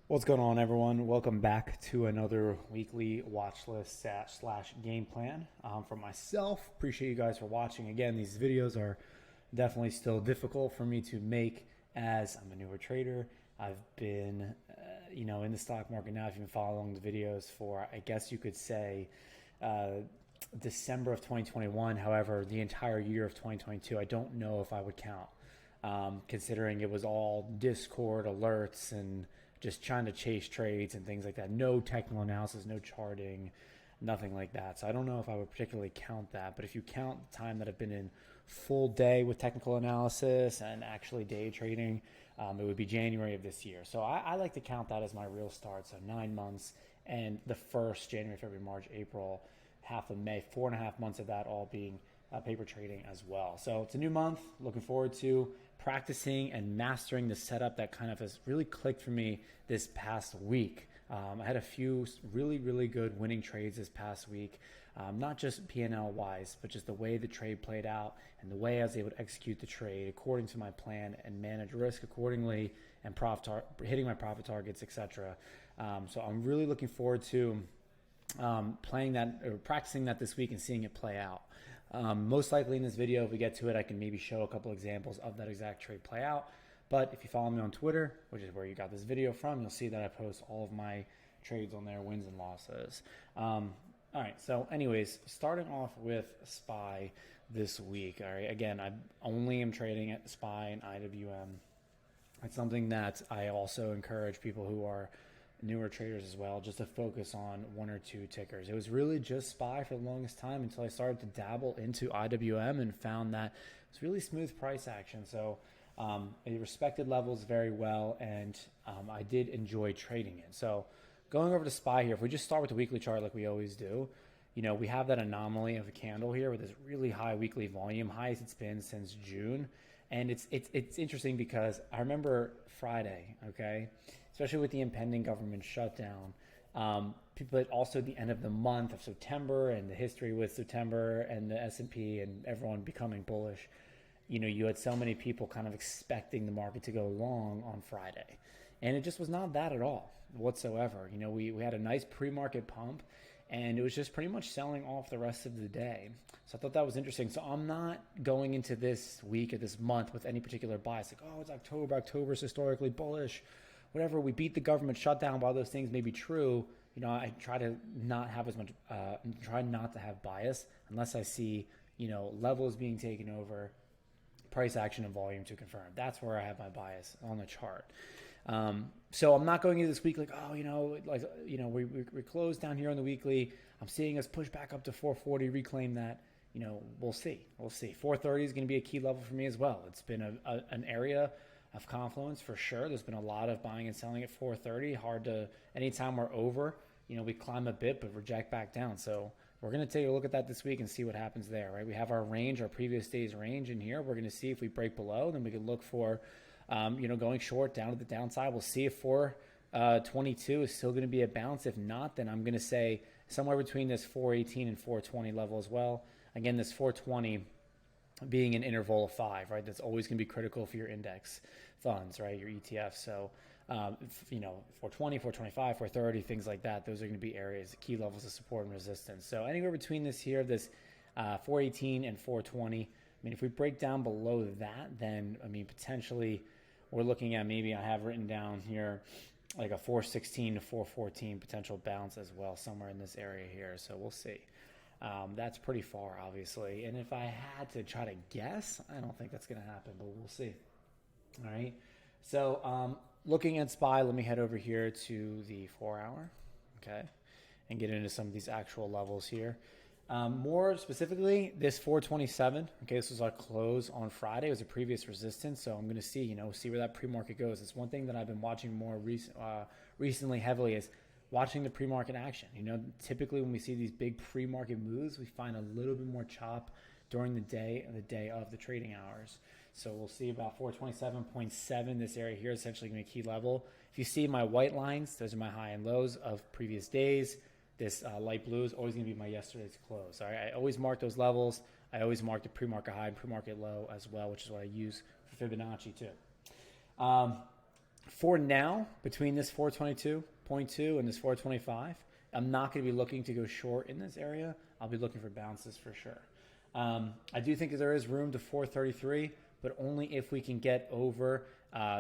What's going on, everyone? Welcome back to another weekly watch list slash game plan from myself. Appreciate you guys for watching. Again, these videos are definitely still difficult for me to make as I'm a newer trader. I've been, in the stock market now. If you've been following the videos for, I guess you could say, December of 2021. However, the entire year of 2022, I don't know if I would count, considering it was all Discord alerts and just trying to chase trades and things like that. No technical analysis, no charting, nothing like that. So I don't know if I would particularly count that. But if you count the time that I've been in full day with technical analysis and actually day trading, it would be January of this year. So I like to count that as my real start. So 9 months and the first January, February, March, April, half of May, 4.5 months of that all being paper trading as well. So it's a new month. Looking forward to practicing and mastering the setup that kind of has really clicked for me this past week. I had a few really, really good winning trades this past week, not just P&L wise, but just the way the trade played out and the way I was able to execute the trade according to my plan and manage risk accordingly and hitting my profit targets, etc. So I'm really looking forward to playing that or practicing that this week and seeing it play out. Most likely in this video, if we get to it, I can maybe show a couple examples of that exact trade play out. But if you follow me on Twitter, which is where you got this video from, you'll see that I post all of my trades on there, wins and losses. All right, so anyways, starting off with SPY this week. All right, again, I only am trading at SPY and IWM. It's something that I also encourage people who are newer traders as well, just to focus on one or two tickers. It was really just SPY for the longest time until I started to dabble into IWM and found that it's really smooth price action. So it respected levels very well, and I did enjoy trading it. So going over to SPY here, if we just start with the weekly chart like we always do, we have that anomaly of a candle here with this really high weekly volume, highest it's been since June. And it's interesting because I remember Friday, okay, especially with the impending government shutdown, people at also the end of the month of September and the history with September and the S&P and everyone becoming bullish. You had so many people kind of expecting the market to go long on Friday, and it just was not that at all whatsoever. We had a nice pre-market pump, and it was just pretty much selling off the rest of the day. So I thought that was interesting. So I'm not going into this week or this month with any particular bias, like, oh, it's October. October's historically bullish. Whatever, we beat the government shutdown. While those things may be true, I try to not have as much, try not to have bias unless I see, levels being taken over, price action and volume to confirm. That's where I have my bias on the chart. So I'm not going into this week like, we closed down here on the weekly. I'm seeing us push back up to 440, reclaim that. We'll see. 430 is going to be a key level for me as well. It's been an area of confluence for sure. There's been a lot of buying and selling at 430. Hard to, anytime we're over, we climb a bit but reject back down. So we're going to take a look at that this week and see what happens there, right? We have our range, our previous day's range in here. We're going to see if we break below, then we can look for, going short down to the downside. We'll see if 422 is still going to be a bounce. If not, then I'm going to say somewhere between this 418 and 420 level as well. Again, this 420 being an interval of 5, right? That's always going to be critical for your index funds, right? Your ETF. So, 420, 425, 430, things like that. Those are going to be areas, key levels of support and resistance. So anywhere between this here, this 418 and 420. If we break down below that, then, potentially we're looking at, maybe I have written down here like a 416 to 414 potential bounce as well, somewhere in this area here. So we'll see. That's pretty far, obviously. And if I had to try to guess, I don't think that's going to happen, but we'll see. All right. So looking at SPY, let me head over here to the 4-hour, okay, and get into some of these actual levels here. More specifically, this 427, okay, this was our close on Friday. It was a previous resistance, so I'm going to see where that pre-market goes. It's one thing that I've been watching more recently heavily is watching the pre-market action. Typically when we see these big pre-market moves, we find a little bit more chop during the day of the trading hours. So we'll see about 427.7. This area here is essentially going to be a key level. If you see my white lines, those are my high and lows of previous days. This light blue is always going to be my yesterday's close. All right, I always mark those levels. I always mark the pre-market high and pre-market low as well, which is what I use for Fibonacci too. For now, between this 422.2 and this 425, I'm not going to be looking to go short in this area. I'll be looking for bounces for sure. I do think that there is room to 433, but only if we can get over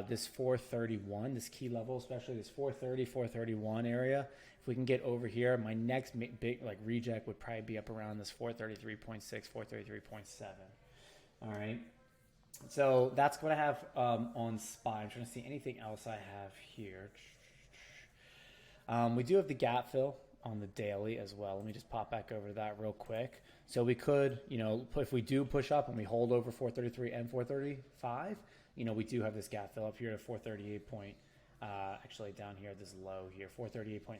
this 431, this key level, especially this 430, 431 area. If we can get over here, my next big like reject would probably be up around this 433.6, 433.7. All right. So that's what I have on SPY. I'm trying to see anything else I have here. We do have the gap fill on the daily as well. Let me just pop back over to that real quick. So we could, if we do push up and we hold over 433 and 435, we do have this gap fill up here at 438 point, actually down here at this low here, 438.43,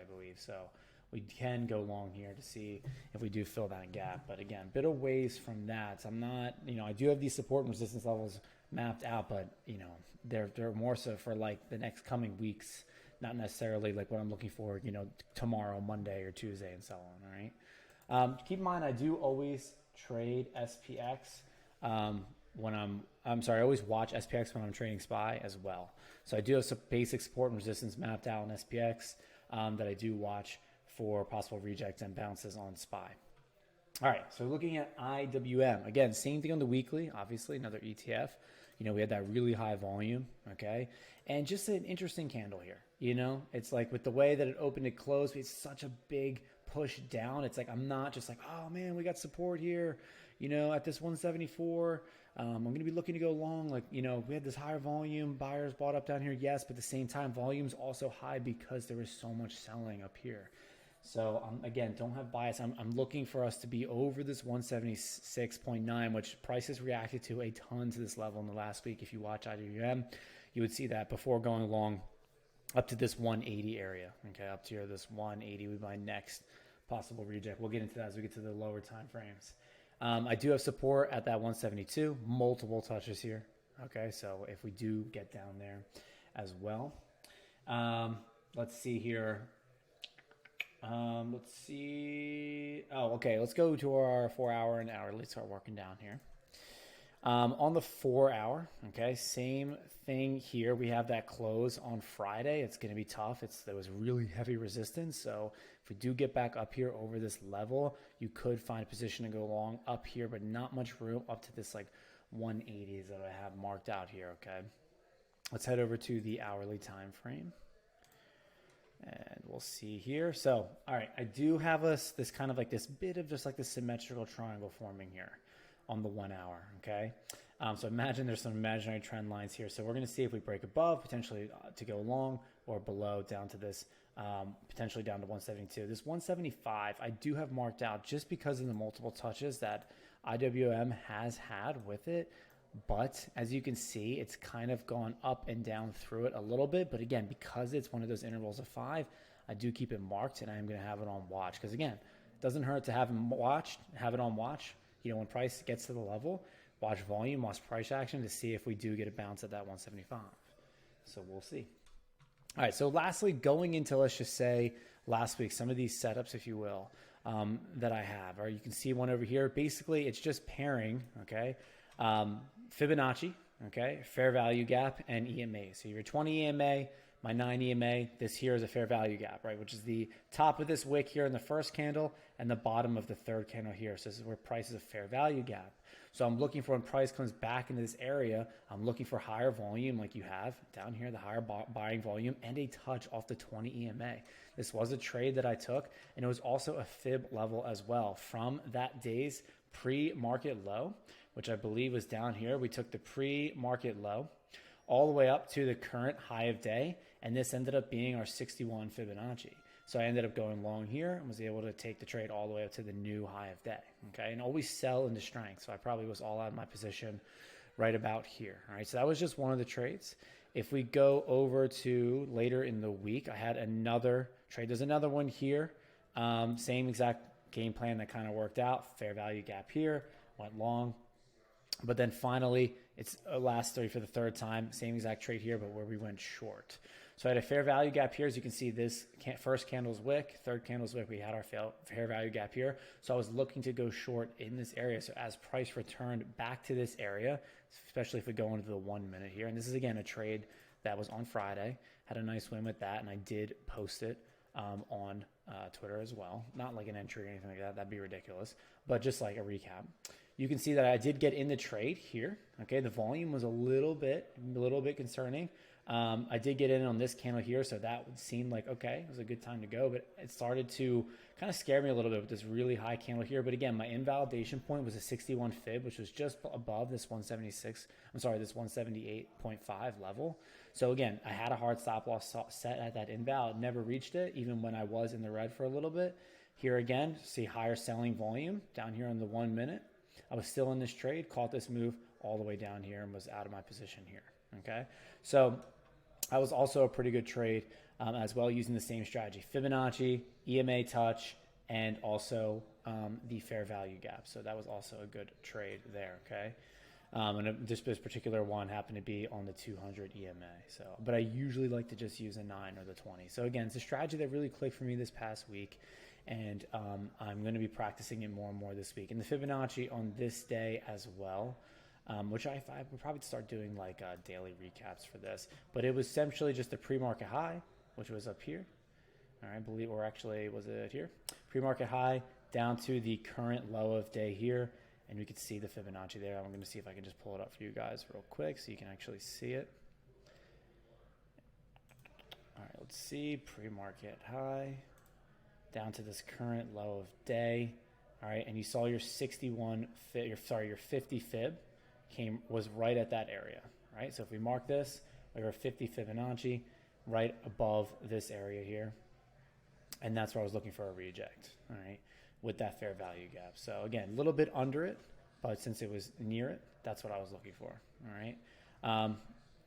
I believe. So we can go long here to see if we do fill that gap. But again, bit of ways from that. So I'm not, I do have these support and resistance levels mapped out, but they're more so for like the next coming weeks, not necessarily like what I'm looking for, tomorrow, Monday or Tuesday and so on. All right. Keep in mind, I do always trade SPX when I always watch SPX when I'm trading SPY as well. So I do have some basic support and resistance mapped out in SPX that I do watch for possible rejects and bounces on SPY. All right, so looking at IWM, again, same thing on the weekly, obviously, another ETF. We had that really high volume, okay? And just an interesting candle here, It's like with the way that it opened and closed, it's such a big push down. It's like I'm not just like, oh, man, we got support here, at this 174. I'm going to be looking to go long. Like, we had this higher volume. Buyers bought up down here, yes, but at the same time, volume's also high because there was so much selling up here. So again, don't have bias. I'm looking for us to be over this 176.9, which prices reacted to a ton to this level in the last week. If you watch IWM, you would see that before going along up to this 180 area. Okay, up to here, this 180 would be my next possible reject. We'll get into that as we get to the lower time frames. I do have support at that 172, multiple touches here. Okay, so if we do get down there as well. Let's see here. Let's see. Oh, okay. Let's go to our 4 hour and hour. Let's start working down here. On the 4 hour, okay, same thing here. We have that close on Friday. It's going to be tough. There was really heavy resistance. So if we do get back up here over this level, you could find a position to go long up here, but not much room up to this like 180s that I have marked out here. Okay. Let's head over to the hourly time frame. And we'll see here. So, all right, I do have us this kind of like this bit of just like this symmetrical triangle forming here on the 1 hour, okay? So imagine there's some imaginary trend lines here. So we're going to see if we break above, potentially to go long, or below down to this, potentially down to 172. This 175, I do have marked out just because of the multiple touches that IWM has had with it. But as you can see, it's kind of gone up and down through it a little bit. But again, because it's one of those intervals of 5, I do keep it marked, and I am going to have it on watch. Because again, it doesn't hurt to have it on watch. When price gets to the level, watch volume, watch price action to see if we do get a bounce at that 175. So we'll see. All right, so lastly, going into, let's just say, last week, some of these setups, if you will, that I have. Or you can see one over here. Basically, it's just pairing, okay? Fibonacci, okay, fair value gap, and EMA. So your 20 EMA, my 9 EMA, this here is a fair value gap, right, which is the top of this wick here in the first candle and the bottom of the third candle here. So this is where price is a fair value gap. So I'm looking for when price comes back into this area, I'm looking for higher volume like you have down here, the higher buying volume, and a touch off the 20 EMA. This was a trade that I took, and it was also a fib level as well from that day's pre-market low, which I believe was down here. We took the pre-market low all the way up to the current high of day, and this ended up being our 61 Fibonacci. So I ended up going long here and was able to take the trade all the way up to the new high of day, okay? And always sell into strength, so I probably was all out of my position right about here, all right? So that was just one of the trades. If we go over to later in the week, I had another trade. There's another one here, same exact game plan that kind of worked out. Fair value gap here, went long. But then finally, it's a last 30 for the third time, same exact trade here, but where we went short. So I had a fair value gap here. As you can see, this first candle's wick, third candle's wick, we had our fair value gap here. So I was looking to go short in this area. So as price returned back to this area, especially if we go into the 1 minute here, and this is again a trade That was on Friday. Had a nice win with that, and I did post it on Twitter as well. Not like an entry or anything like that. That'd be ridiculous. But just like a recap. You can see that I did get in the trade here. Okay, the volume was a little bit concerning. I did get in on this candle here, so that would seem like, okay, it was a good time to go, but it started to kind of scare me a little bit with this really high candle here. But again, my invalidation point was a 61 fib, which was just above this 178.5 level. So again, I had a hard stop loss set at that inval. Never reached it, even when I was in the red for a little bit. Here again, see higher selling volume down here on the 1 minute. I was still in this trade, caught this move all the way down here and was out of my position here, okay? So that was also a pretty good trade as well, using the same strategy. Fibonacci, EMA touch, and also the fair value gap. So that was also a good trade there, okay? And this particular one happened to be on the 200 EMA. So, but I usually like to just use a 9 or the 20. So again, it's a strategy that really clicked for me this past week. And I'm going to be practicing it more and more this week. And the Fibonacci on this day as well, which I would probably start doing like daily recaps for this. But it was essentially just a pre-market high, which was up here. All right, or actually, was it here? Pre-market high down to the current low of day here. And we could see the Fibonacci there. I'm going to see if I can just pull it up for you guys real quick so you can actually see it. All right, let's see. Pre-market high down to this current low of day. All right, and you saw your 61 fib, your 50 fib was right at that area, right? So if we mark this, we have a 50 Fibonacci right above this area here. And that's where I was looking for a reject, all right, with that fair value gap. So again, a little bit under it, but since it was near it, that's what I was looking for, all right? All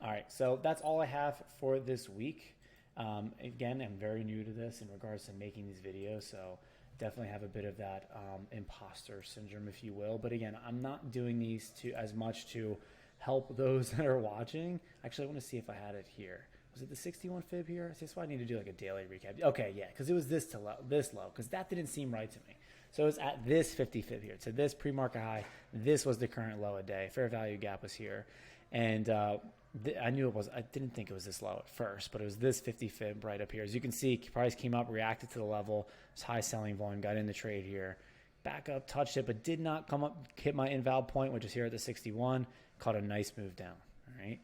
right, so that's all I have for this week. Again, I'm very new to this in regards to making these videos, so definitely have a bit of that imposter syndrome, if you will. But again, I'm not doing these as much to help those that are watching. Actually, I want to see if I had it here. Was it the 61 fib here? That's why I need to do like a daily recap. Okay, yeah, because it was this low, because that didn't seem right to me. So it was at this 50 fib here, to this pre-market high. This was the current low a day. Fair value gap was here, and I knew it was. I didn't think it was this low at first, but it was this 50 fib right up here. As you can see, price came up, reacted to the level. It's high selling volume, got in the trade here, back up, touched it, but did not come up, hit my inval point, which is here at the 61. Caught a nice move down. All right.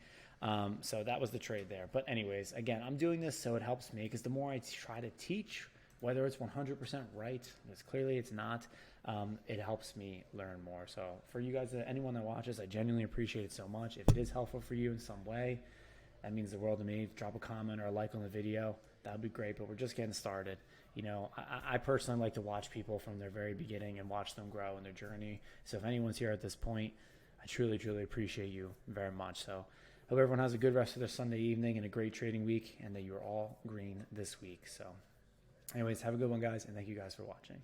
So that was the trade there. But anyways, again, I'm doing this so it helps me, because the more I try to teach, whether it's 100% right, because clearly it's not, it helps me learn more. So for you guys, anyone that watches, I genuinely appreciate it so much. If it is helpful for you in some way, that means the world to me. Drop a comment or a like on the video. That would be great, but we're just getting started. You know, I personally like to watch people from their very beginning and watch them grow in their journey. So if anyone's here at this point, I truly, truly appreciate you very much. So hope everyone has a good rest of their Sunday evening and a great trading week, and that you're all green this week. So anyways, have a good one, guys, and thank you guys for watching.